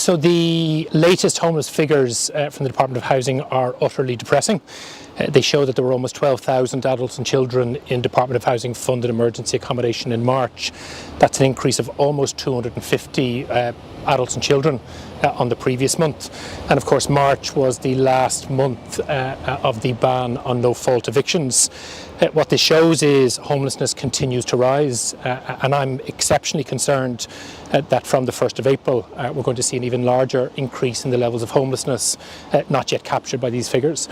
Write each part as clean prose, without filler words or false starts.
So the latest homeless figures from the Department of Housing are utterly depressing. They show that there were almost 12,000 adults and children in Department of Housing funded emergency accommodation in March. That's an increase of almost 250 adults and children on the previous month. And of course March was the last month of the ban on no-fault evictions. What this shows is homelessness continues to rise, and I'm exceptionally concerned that from the 1st of April we're going to see an even larger increase in the levels of homelessness not yet captured by these figures.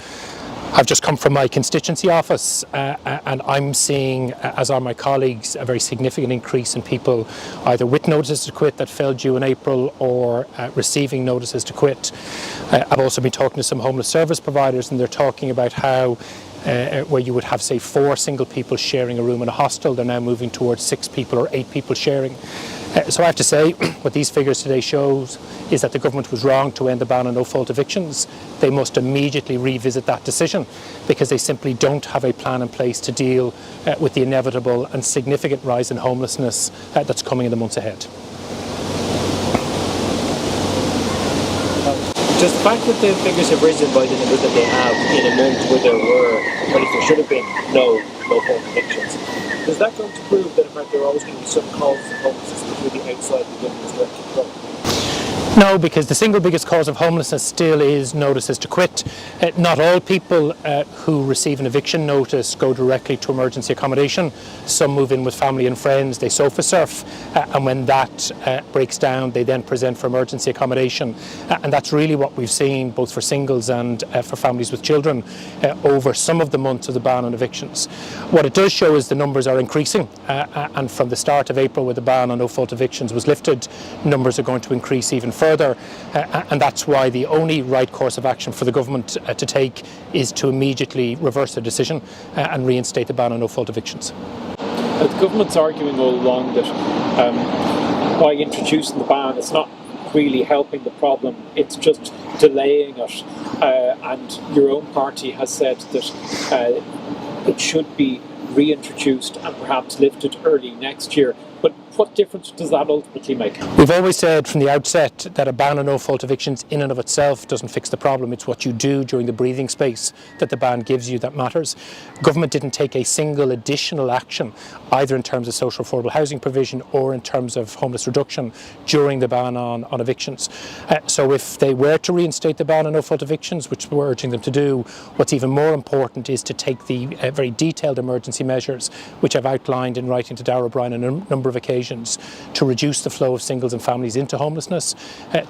I've just come from my constituency office and I'm seeing, as are my colleagues, a very significant increase in people either with notices to quit that fell due in April or receiving notices to quit. I've also been talking to some homeless service providers, and they're talking about how where you would have, say, 4 single people sharing a room in a hostel, they're now moving towards 6 people or 8 people sharing. So I have to say, what these figures today shows is that the government was wrong to end the ban on no-fault evictions. They must immediately revisit that decision, because they simply don't have a plan in place to deal with the inevitable and significant rise in homelessness that's coming in the months ahead. Just the fact that the figures have risen by the numbers that they have in a month where there should have been no-fault evictions, is that going to prove that in fact there are always going to be some causes of homelessness completely outside the government's direct control? No, because the single biggest cause of homelessness still is notices to quit. Not all people who receive an eviction notice go directly to emergency accommodation. Some move in with family and friends, they sofa surf, and when that breaks down, they then present for emergency accommodation. And that's really what we've seen, both for singles and for families with children, over some of the months of the ban on evictions. What it does show is the numbers are increasing, and from the start of April, where the ban on no-fault evictions was lifted, numbers are going to increase even further, and that's why the only right course of action for the government to take is to immediately reverse the decision and reinstate the ban on no-fault evictions. The government's arguing all along that by introducing the ban, it's not really helping the problem, it's just delaying it, and your own party has said that it should be reintroduced and perhaps lifted early next year. But what difference does that ultimately make? We've always said from the outset that a ban on no-fault evictions in and of itself doesn't fix the problem. It's what you do during the breathing space that the ban gives you that matters. Government didn't take a single additional action, either in terms of social affordable housing provision or in terms of homeless reduction, during the ban on evictions. So if they were to reinstate the ban on no-fault evictions, which we're urging them to do, what's even more important is to take the very detailed emergency measures, which I've outlined in writing to Darragh O'Brien on a number of occasions, to reduce the flow of singles and families into homelessness,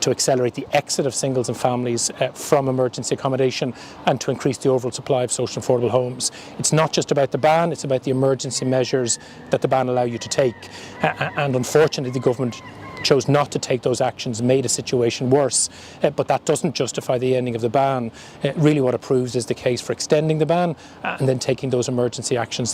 to accelerate the exit of singles and families from emergency accommodation, and to increase the overall supply of social and affordable homes. It's not just about the ban, it's about the emergency measures that the ban allow you to take. And unfortunately the government chose not to take those actions, made a situation worse, but that doesn't justify the ending of the ban. Really what it proves is the case for extending the ban and then taking those emergency actions that are